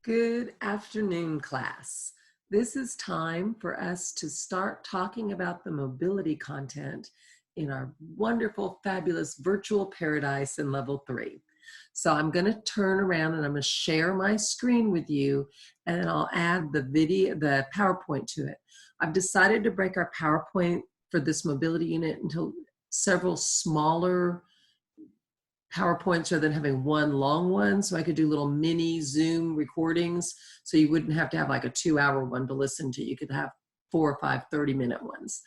Good afternoon, class. This is time for us to start talking about the mobility content in our wonderful, fabulous virtual paradise in level 3. So I'm going to turn around and I'm going to share my screen with you, and I'll add the PowerPoint to it. I've decided to break our PowerPoint for this mobility unit into several smaller PowerPoints rather than having one long one, so I could do little mini Zoom recordings, so you wouldn't have to have like a 2-hour one to listen to. You could have 4 or 5 30-minute ones.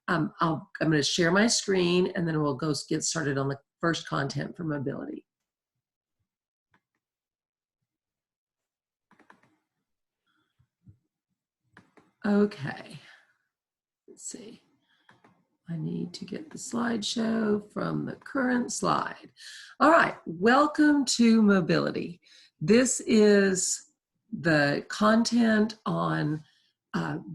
I'm going to share my screen, and then we'll go get started on the first content for mobility. Okay, let's see. I need to get the slideshow from the current slide. All right, welcome to mobility. This is the content on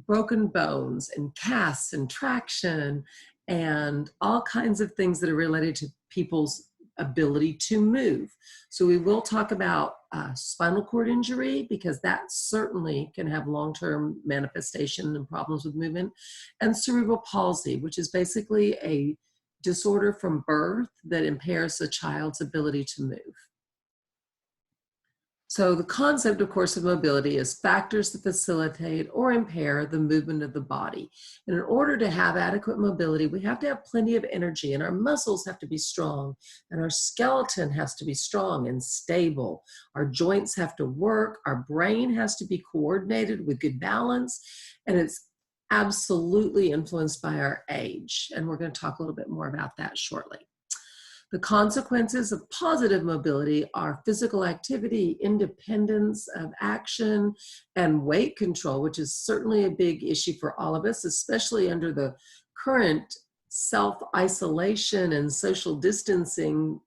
broken bones and casts and traction and all kinds of things that are related to people's ability to move. So we will talk about spinal cord injury, because that certainly can have long-term manifestation and problems with movement, and cerebral palsy, which is basically a disorder from birth that impairs a child's ability to move. So the concept, of course, of mobility is factors that facilitate or impair the movement of the body. And in order to have adequate mobility, we have to have plenty of energy, and our muscles have to be strong, and our skeleton has to be strong and stable. Our joints have to work, our brain has to be coordinated with good balance, and it's absolutely influenced by our age. And we're going to talk a little bit more about that shortly. The consequences of positive mobility are physical activity, independence of action, and weight control, which is certainly a big issue for all of us, especially under the current self-isolation and social distancing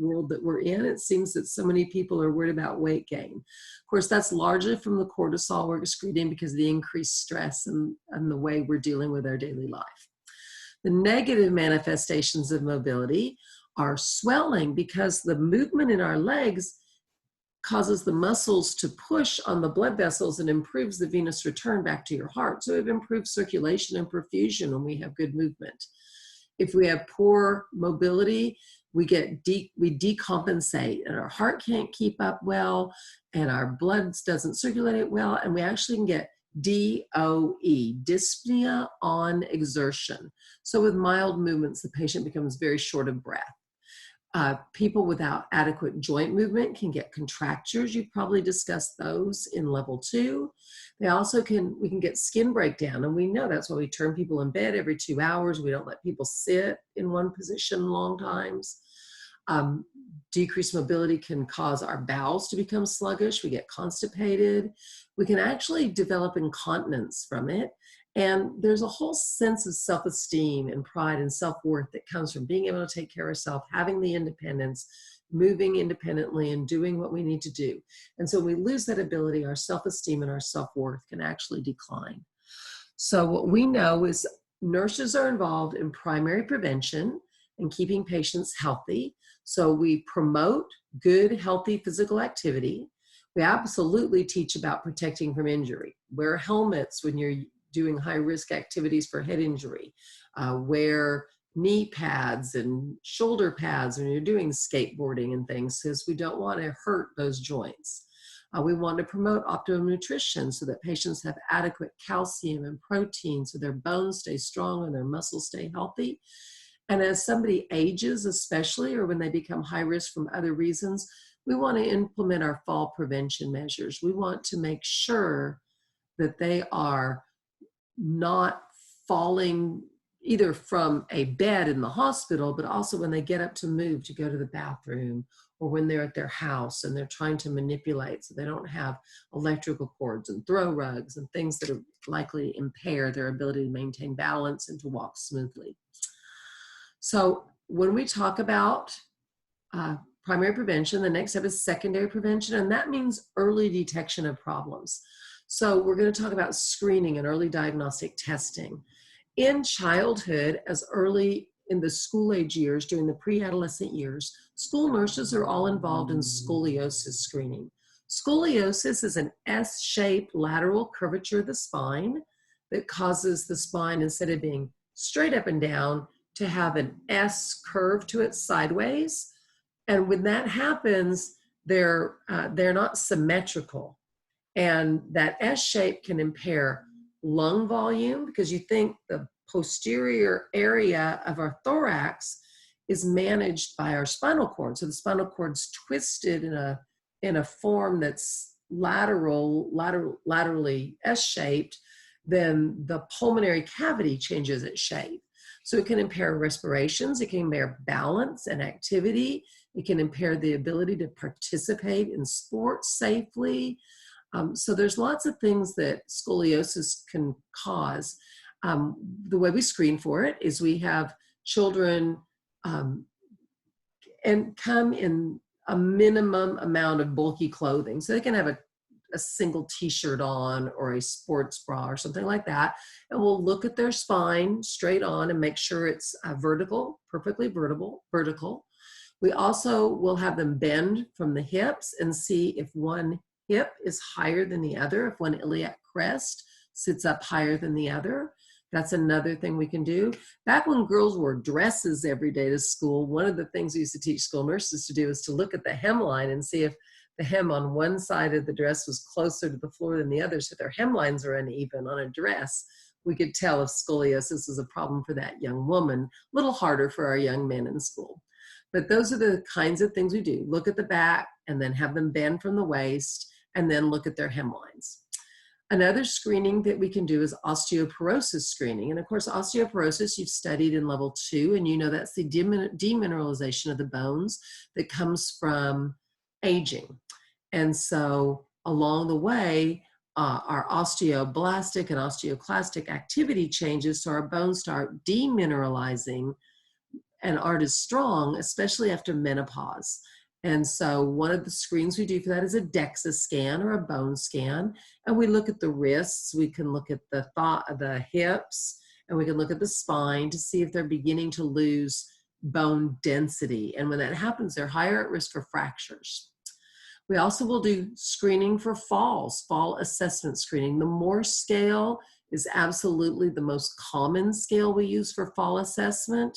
world that we're in. It seems that so many people are worried about weight gain. Of course, that's largely from the cortisol we're excreting because of the increased stress and the way we're dealing with our daily life. The negative manifestations of mobility are swelling, because the movement in our legs causes the muscles to push on the blood vessels and improves the venous return back to your heart. So it improves circulation and perfusion when we have good movement. If we have poor mobility, we decompensate, and our heart can't keep up well, and our blood doesn't circulate well, and we actually can get DOE, dyspnea on exertion. So with mild movements, the patient becomes very short of breath. People without adequate joint movement can get contractures. You've probably discussed those in level 2. We can get skin breakdown, and we know that's why we turn people in bed every 2 hours. We don't let people sit in one position long times. Decreased mobility can cause our bowels to become sluggish. We get constipated. We can actually develop incontinence from it. And there's a whole sense of self-esteem and pride and self-worth that comes from being able to take care of self, having the independence, moving independently, and doing what we need to do. And so when we lose that ability, our self-esteem and our self-worth can actually decline. So what we know is nurses are involved in primary prevention and keeping patients healthy. So we promote good, healthy physical activity. We absolutely teach about protecting from injury. Wear helmets when you're doing high-risk activities for head injury. Wear knee pads and shoulder pads when you're doing skateboarding and things, because we don't want to hurt those joints. We want to promote optimum nutrition so that patients have adequate calcium and protein so their bones stay strong and their muscles stay healthy. And as somebody ages, especially, or when they become high risk from other reasons, we want to implement our fall prevention measures. We want to make sure that they are not falling either from a bed in the hospital, but also when they get up to move to go to the bathroom, or when they're at their house and they're trying to manipulate so they don't have electrical cords and throw rugs and things that are likely to impair their ability to maintain balance and to walk smoothly. So when we talk about primary prevention, the next step is secondary prevention, and that means early detection of problems. So we're going to talk about screening and early diagnostic testing. In childhood, as early in the school age years, during the pre-adolescent years, school nurses are all involved in scoliosis screening. Scoliosis is an S-shaped lateral curvature of the spine that causes the spine, instead of being straight up and down, to have an S curve to it sideways. And when that happens, they're not symmetrical. And that S shape can impair lung volume, because you think the posterior area of our thorax is managed by our spinal cord. So the spinal cord's twisted in a form that's laterally S-shaped. Then the pulmonary cavity changes its shape. So it can impair respirations, it can impair balance and activity, it can impair the ability to participate in sports safely. So there's lots of things that scoliosis can cause. The way we screen for it is we have children and come in a minimum amount of bulky clothing. So they can have a single t-shirt on or a sports bra or something like that. And we'll look at their spine straight on and make sure it's vertical, perfectly vertical. We also will have them bend from the hips and see if one hip is higher than the other, if one iliac crest sits up higher than the other. That's another thing we can do. Back when girls wore dresses every day to school, one of the things we used to teach school nurses to do is to look at the hemline and see if the hem on one side of the dress was closer to the floor than the other. So if their hemlines are uneven on a dress, we could tell if scoliosis is a problem for that young woman. A little harder for our young men in school. But those are the kinds of things we do. Look at the back and then have them bend from the waist and then look at their hemlines. Another screening that we can do is osteoporosis screening. And of course, osteoporosis you've studied in level 2, and you know that's the demineralization of the bones that comes from aging. And so along the way, our osteoblastic and osteoclastic activity changes, so our bones start demineralizing and aren't as strong, especially after menopause. And so one of the screens we do for that is a DEXA scan or a bone scan. And we look at the wrists, we can look at the hips, and we can look at the spine to see if they're beginning to lose bone density. And when that happens, they're higher at risk for fractures. We also will do screening for falls, fall assessment screening. The Morse scale is absolutely the most common scale we use for fall assessment.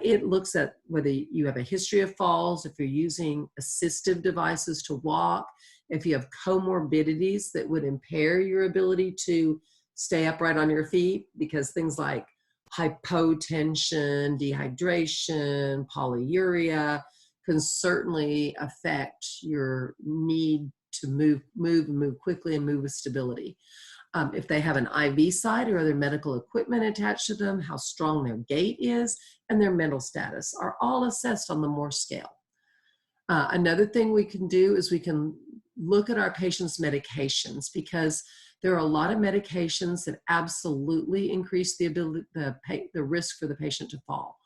It looks at whether you have a history of falls, if you're using assistive devices to walk, if you have comorbidities that would impair your ability to stay upright on your feet, because things like hypotension, dehydration, polyuria can certainly affect your need to move quickly and move with stability. If they have an IV site or other medical equipment attached to them, how strong their gait is, and their mental status are all assessed on the Morse scale. Another thing we can do is we can look at our patients' medications, because there are a lot of medications that absolutely increase the risk for the patient to fall.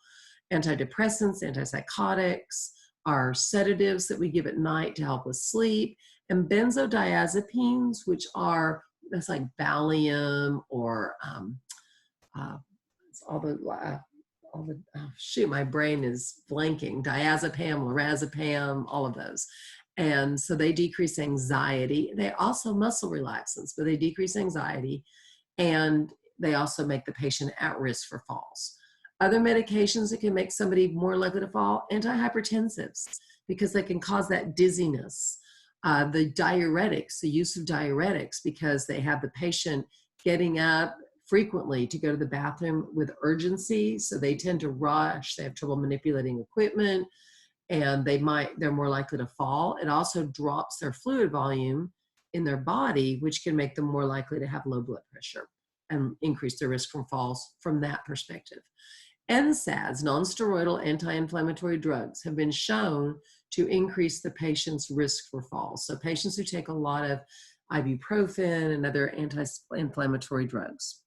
Antidepressants, antipsychotics, our sedatives that we give at night to help with sleep, and benzodiazepines, which are that's like Valium or my brain is blanking, diazepam, lorazepam, all of those. And so they decrease anxiety. They also muscle relaxants, but they decrease anxiety, and they also make the patient at risk for falls. Other medications that can make somebody more likely to fall, antihypertensives, because they can cause that dizziness. The diuretics, the use of diuretics, because they have the patient getting up frequently to go to the bathroom with urgency, so they tend to rush, they have trouble manipulating equipment, and they're more likely to fall. It also drops their fluid volume in their body, which can make them more likely to have low blood pressure and increase their risk from falls from that perspective. NSAIDs, non-steroidal anti-inflammatory drugs, have been shown to increase the patient's risk for falls. So patients who take a lot of ibuprofen and other anti-inflammatory drugs.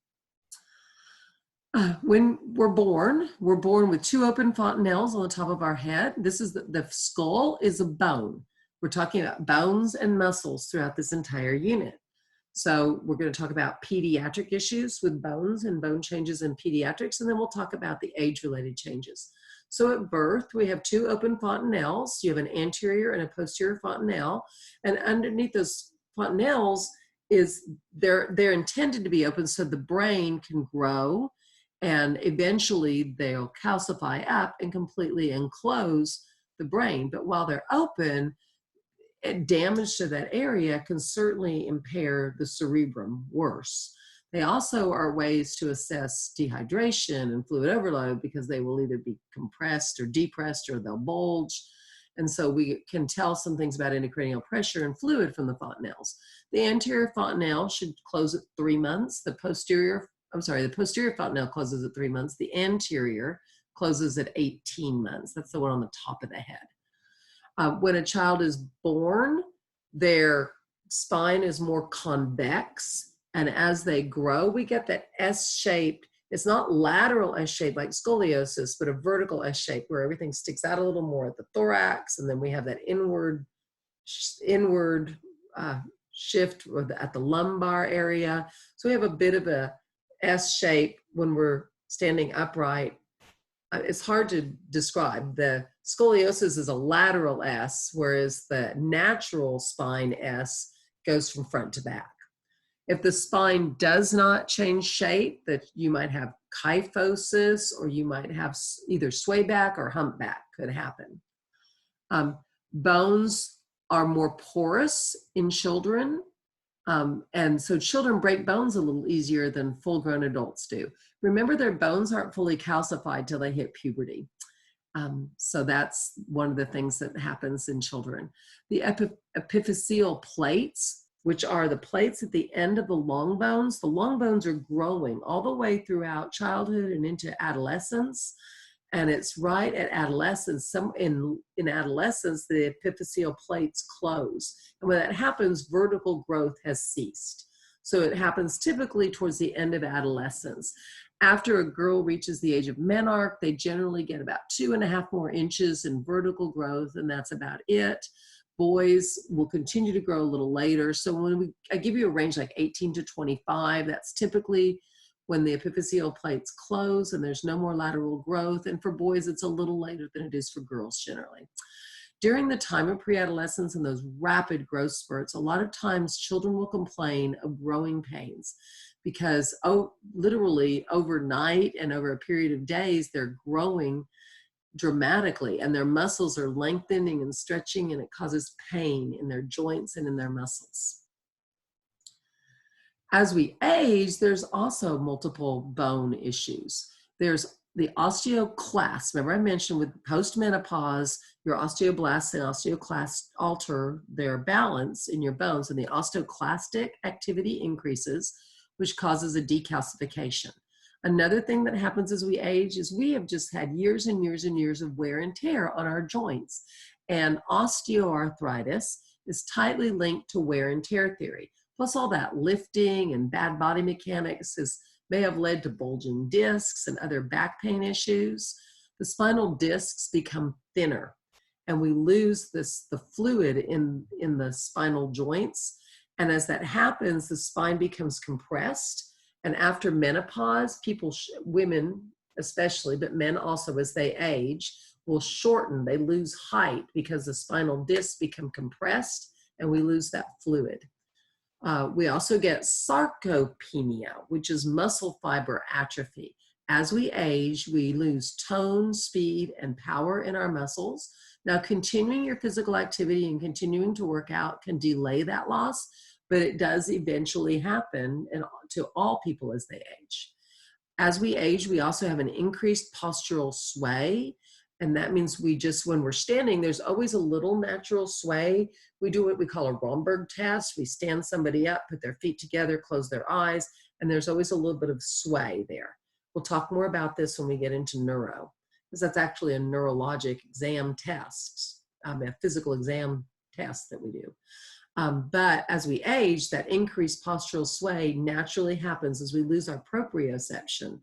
When we're born with 2 open fontanelles on the top of our head. This is the skull is a bone. We're talking about bones and muscles throughout this entire unit. So we're going to talk about pediatric issues with bones and bone changes in pediatrics, and then we'll talk about the age-related changes. So at birth, we have two open fontanelles. You have an anterior and a posterior fontanelle. And underneath those fontanelles is they're intended to be open so the brain can grow, and eventually they'll calcify up and completely enclose the brain. But while they're open, damage to that area can certainly impair the cerebrum worse. They also are ways to assess dehydration and fluid overload because they will either be compressed or depressed or they'll bulge. And so we can tell some things about intracranial pressure and fluid from the fontanelles. The anterior fontanelle should close at 3 months. The posterior fontanelle closes at 3 months. The anterior closes at 18 months. That's the one on the top of the head. When a child is born, their spine is more convex. And as they grow, we get that S-shaped, it's not lateral S-shaped like scoliosis, but a vertical S-shape where everything sticks out a little more at the thorax. And then we have that inward shift at the lumbar area. So we have a bit of a S-shape when we're standing upright. It's hard to describe. The scoliosis is a lateral S, whereas the natural spine S goes from front to back. If the spine does not change shape, that you might have kyphosis, or you might have either swayback or humpback could happen. Bones are more porous in children. And so children break bones a little easier than full-grown adults do. Remember, their bones aren't fully calcified till they hit puberty. So that's one of the things that happens in children. The epiphyseal plates, which are the plates at the end of the long bones are growing all the way throughout childhood and into adolescence. And it's right at adolescence. In adolescence, the epiphyseal plates close. And when that happens, vertical growth has ceased. So it happens typically towards the end of adolescence. After a girl reaches the age of menarche, they generally get about 2.5 more inches in vertical growth, and that's about it. Boys will continue to grow a little later. So when I give you a range like 18 to 25, that's typically when the epiphyseal plates close and there's no more lateral growth. And for boys, it's a little later than it is for girls generally. During the time of pre-adolescence and those rapid growth spurts, a lot of times children will complain of growing pains because literally overnight and over a period of days, they're growing dramatically and their muscles are lengthening and stretching, and it causes pain in their joints and in their muscles. As we age, there's also multiple bone issues. There's the osteoclast. Remember I mentioned with postmenopause, your osteoblasts and osteoclasts alter their balance in your bones, and the osteoclastic activity increases, which causes a decalcification. Another thing that happens as we age is we have just had years and years and years of wear and tear on our joints. And osteoarthritis is tightly linked to wear and tear theory. Plus all that lifting and bad body mechanics may have led to bulging discs and other back pain issues. The spinal discs become thinner and we lose the fluid in the spinal joints. And as that happens, the spine becomes compressed. And after menopause, women especially, but men also as they age, will shorten. They lose height because the spinal discs become compressed and we lose that fluid. We also get sarcopenia, which is muscle fiber atrophy. As we age, we lose tone, speed, and power in our muscles. Now, continuing your physical activity and continuing to work out can delay that loss, but it does eventually happen to all people as they age. As we age, we also have an increased postural sway. And that means when we're standing, there's always a little natural sway. We do what we call a Romberg test. We stand somebody up, put their feet together, close their eyes, and there's always a little bit of sway there. We'll talk more about this when we get into neuro, because that's actually a neurologic exam test, a physical exam test that we do. But as we age, that increased postural sway naturally happens as we lose our proprioception,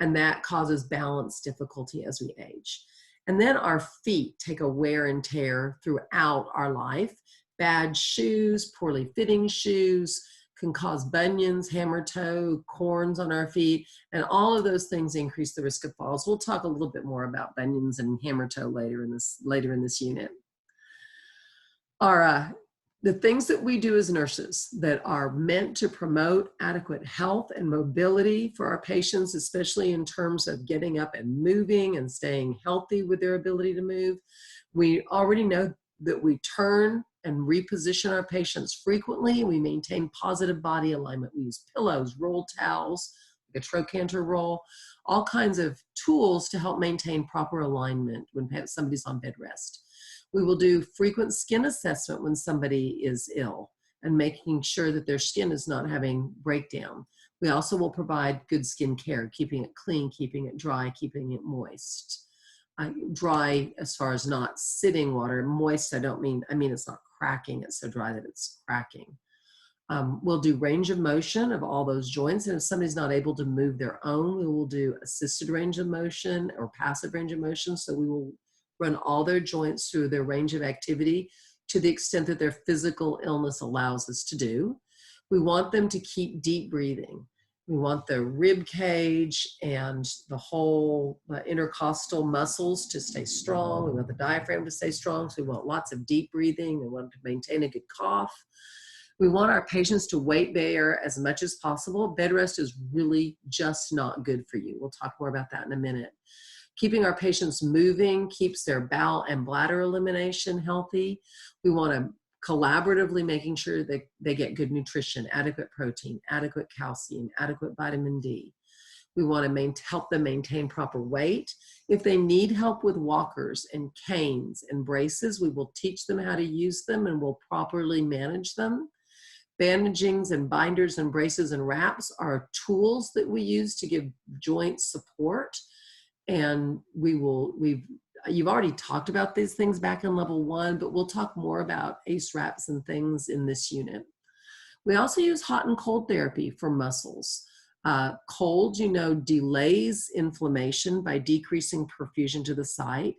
and that causes balance difficulty as we age. And then our feet take a wear and tear throughout our life. Bad shoes, poorly fitting shoes, can cause bunions, hammer toe, corns on our feet, and all of those things increase the risk of falls. We'll talk a little bit more about bunions and hammer toe later in this unit. The things that we do as nurses that are meant to promote adequate health and mobility for our patients, especially in terms of getting up and moving and staying healthy with their ability to move. We already know that we turn and reposition our patients frequently. We maintain positive body alignment. We use pillows, roll towels, like a trochanter roll, all kinds of tools to help maintain proper alignment when somebody's on bed rest. We will do frequent skin assessment when somebody is ill and making sure that their skin is not having breakdown. We also will provide good skin care, keeping it clean, keeping it dry, keeping it moist. Dry as far as not sitting water. Moist, I mean it's not cracking. It's so dry that it's cracking. We'll do range of motion of all those joints. And if somebody's not able to move their own, we will do assisted range of motion or passive range of motion. So we will run all their joints through their range of activity to the extent that their physical illness allows us to do. We want them to keep deep breathing. We want the rib cage and the whole intercostal muscles to stay strong. We want the diaphragm to stay strong. So we want lots of deep breathing. We want to maintain a good cough. We want our patients to weight bear as much as possible. Bed rest is really just not good for you. We'll talk more about that in a minute. Keeping our patients moving keeps their bowel and bladder elimination healthy. We want to collaboratively making sure that they get good nutrition, adequate protein, adequate calcium, adequate vitamin D. We want to help them maintain proper weight. If they need help with walkers and canes and braces, we will teach them how to use them and we'll properly manage them. Bandagings and binders and braces and wraps are tools that we use to give joint support. And you've already talked about these things back in level 1, but we'll talk more about ACE wraps and things in this unit. We also use hot and cold therapy for muscles. Cold, delays inflammation by decreasing perfusion to the site.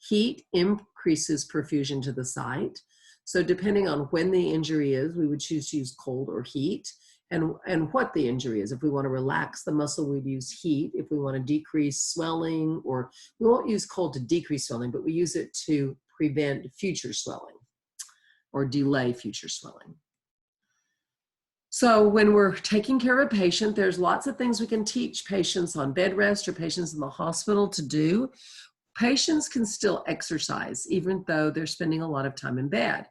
Heat increases perfusion to the site. So depending on when the injury is, we would choose to use cold or heat. And what the injury is. If we want to relax the muscle, we'd use heat. If we want to decrease swelling, or we won't use cold to decrease swelling, but we use it to prevent future swelling or delay future swelling. So when we're taking care of a patient, there's lots of things we can teach patients on bed rest or patients in the hospital to do. Patients can still exercise even though they're spending a lot of time in bed.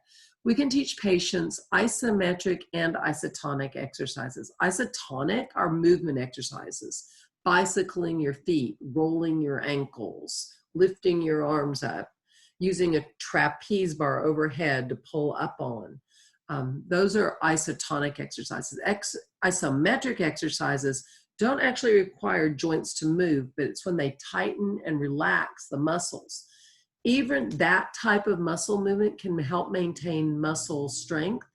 We can teach patients isometric and isotonic exercises. Isotonic are movement exercises, bicycling your feet, rolling your ankles, lifting your arms up, using a trapeze bar overhead to pull up on. Those are isotonic exercises. Isometric exercises don't actually require joints to move, but it's when they tighten and relax the muscles. Even that type of muscle movement can help maintain muscle strength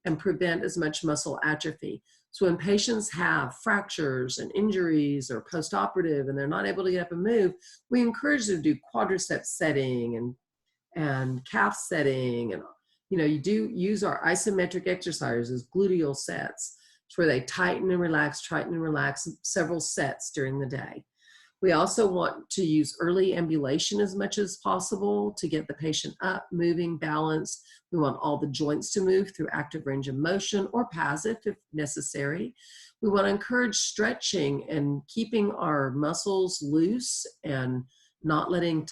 and prevent as much muscle atrophy. So when patients have fractures and injuries or post-operative and they're not able to get up and move, we encourage them to do quadriceps setting and calf setting. And you do use our isometric exercises, gluteal sets, where they tighten and relax several sets during the day. We also want to use early ambulation as much as possible to get the patient up, moving, balanced. We want all the joints to move through active range of motion or passive if necessary. We want to encourage stretching and keeping our muscles loose and not letting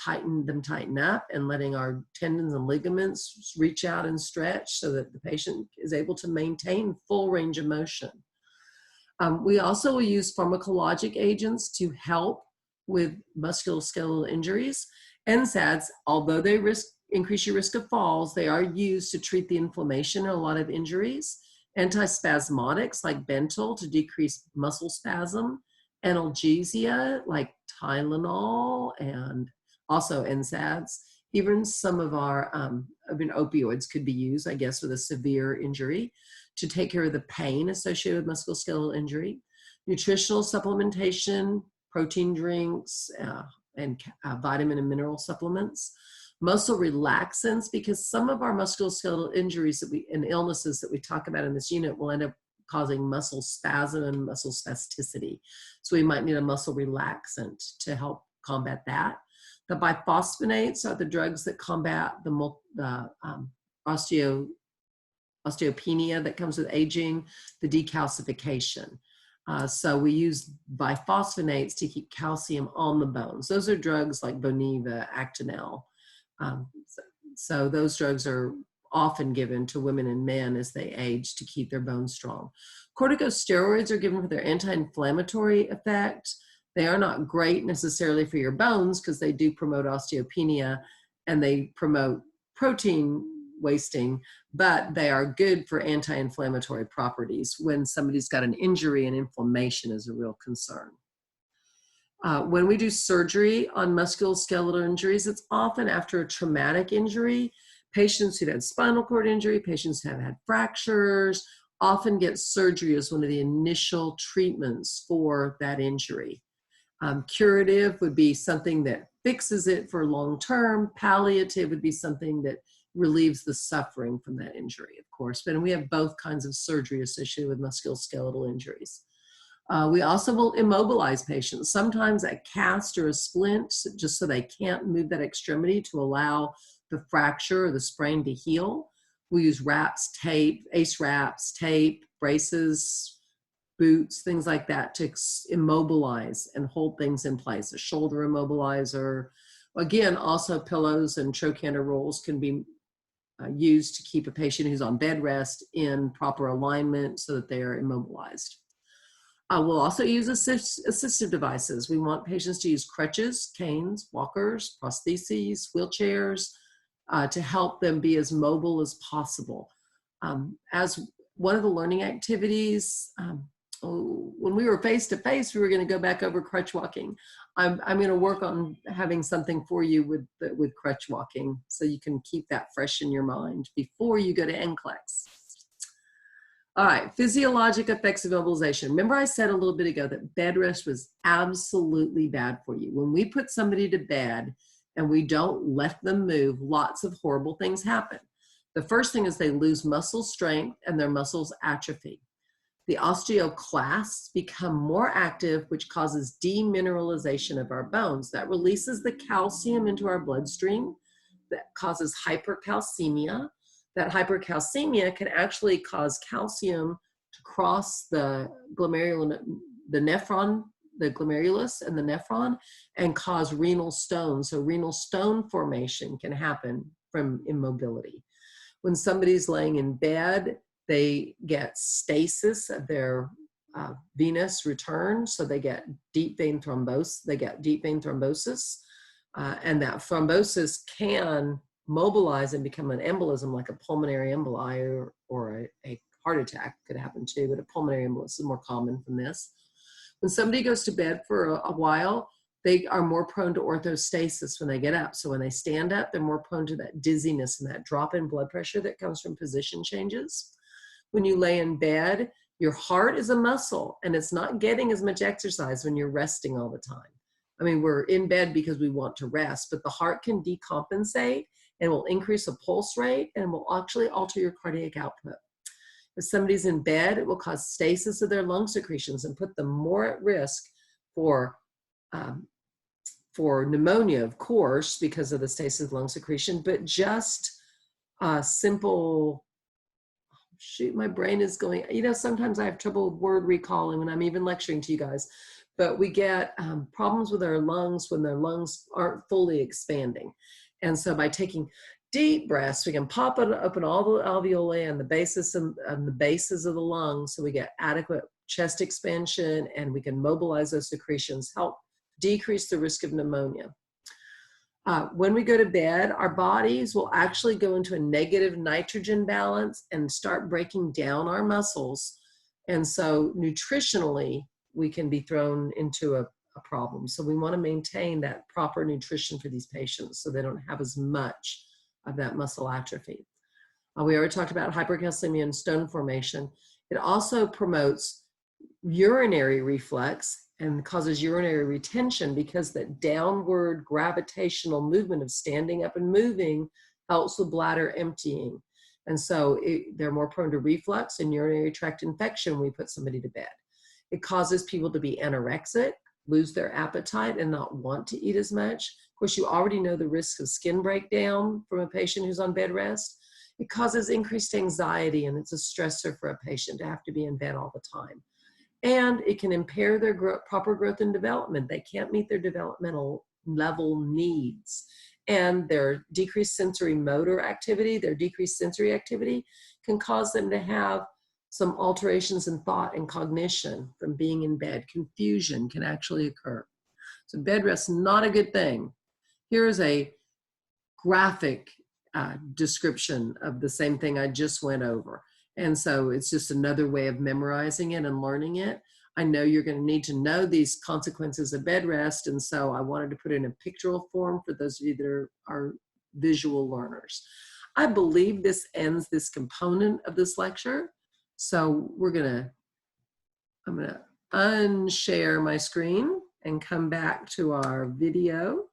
them tighten up and letting our tendons and ligaments reach out and stretch so that the patient is able to maintain full range of motion. We also will use pharmacologic agents to help with musculoskeletal injuries. NSAIDs, although they increase your risk of falls, they are used to treat the inflammation in a lot of injuries. Antispasmodics like Bentyl to decrease muscle spasm. Analgesia like Tylenol and also NSAIDs. Even some of our opioids could be used, I guess, with a severe injury to take care of the pain associated with musculoskeletal injury. Nutritional supplementation, protein drinks, and vitamin and mineral supplements. Muscle relaxants, because some of our musculoskeletal injuries and illnesses that we talk about in this unit will end up causing muscle spasm and muscle spasticity. So we might need a muscle relaxant to help combat that. The biphosphonates are the drugs that combat the osteopenia that comes with aging, the decalcification. So we use biphosphonates to keep calcium on the bones. Those are drugs like Boniva, Actonel. So those drugs are often given to women and men as they age to keep their bones strong. Corticosteroids are given for their anti-inflammatory effect. They are not great necessarily for your bones because they do promote osteopenia and they promote protein wasting, but they are good for anti-inflammatory properties when somebody's got an injury and inflammation is a real concern. When we do surgery on musculoskeletal injuries, it's often after a traumatic injury. Patients who've had spinal cord injury, patients who have had fractures, often get surgery as one of the initial treatments for that injury. Curative would be something that fixes it for long term. Palliative would be something that relieves the suffering from that injury, of course. But we have both kinds of surgery associated with musculoskeletal injuries. We also will immobilize patients, sometimes a cast or a splint, just so they can't move that extremity to allow the fracture or the sprain to heal. We use wraps, tape, ACE wraps, tape, braces, boots, things like that to immobilize and hold things in place. A shoulder immobilizer. Again, also pillows and trochanter rolls can be used to keep a patient who's on bed rest in proper alignment so that they are immobilized. We'll also use assistive devices. We want patients to use crutches, canes, walkers, prostheses, wheelchairs to help them be as mobile as possible. As one of the learning activities, when we were face-to-face, we were going to go back over crutch walking. I'm going to work on having something for you with crutch walking so you can keep that fresh in your mind before you go to NCLEX. All right, physiologic effects of immobilization. Remember I said a little bit ago that bed rest was absolutely bad for you. When we put somebody to bed and we don't let them move, lots of horrible things happen. The first thing is they lose muscle strength and their muscles atrophy. The osteoclasts become more active, which causes demineralization of our bones. That releases the calcium into our bloodstream. That causes hypercalcemia. That hypercalcemia can actually cause calcium to cross the glomerulus and the nephron and cause renal stone. So renal stone formation can happen from immobility. When somebody's laying in bed, they get stasis of their venous return, so they get deep vein thrombosis. And that thrombosis can mobilize and become an embolism, like a pulmonary emboli or a heart attack could happen too, but a pulmonary embolism is more common from this. When somebody goes to bed for a while, they are more prone to orthostasis when they get up. So when they stand up, they're more prone to that dizziness and that drop in blood pressure that comes from position changes. When you lay in bed, your heart is a muscle and it's not getting as much exercise when you're resting all the time. I mean, we're in bed because we want to rest, but the heart can decompensate and will increase the pulse rate and will actually alter your cardiac output. If somebody's in bed, it will cause stasis of their lung secretions and put them more at risk for pneumonia, of course, because of the stasis of lung secretion, but just simple, shoot, my brain is going, sometimes I have trouble with word recalling when I'm even lecturing to you guys, but we get problems with our lungs when their lungs aren't fully expanding. And so by taking deep breaths, we can pop open all the alveoli and the bases of the lungs so we get adequate chest expansion and we can mobilize those secretions, help decrease the risk of pneumonia. When we go to bed, our bodies will actually go into a negative nitrogen balance and start breaking down our muscles. And so nutritionally, we can be thrown into a problem. So we want to maintain that proper nutrition for these patients so they don't have as much of that muscle atrophy. We already talked about hypercalcemia and stone formation. It also promotes urinary reflex and causes urinary retention because that downward gravitational movement of standing up and moving helps with bladder emptying. And so they're more prone to reflux and urinary tract infection when we put somebody to bed. It causes people to be anorexic, lose their appetite, and not want to eat as much. Of course, you already know the risk of skin breakdown from a patient who's on bed rest. It causes increased anxiety, and it's a stressor for a patient to have to be in bed all the time. And it can impair their proper growth and development. They can't meet their developmental level needs. And their decreased sensory motor activity, their decreased sensory activity can cause them to have some alterations in thought and cognition from being in bed. Confusion can actually occur. So bed rest, not a good thing. Here's a graphic description of the same thing I just went over. And so it's just another way of memorizing it and learning it. I know you're going to need to know these consequences of bed rest. And so I wanted to put it in a pictorial form for those of you that are visual learners. I believe this ends this component of this lecture. So I'm going to unshare my screen and come back to our video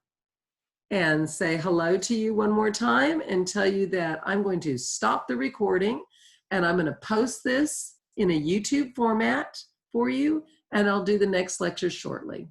and say hello to you one more time and tell you that I'm going to stop the recording and I'm going to post this in a YouTube format for you, and I'll do the next lecture shortly.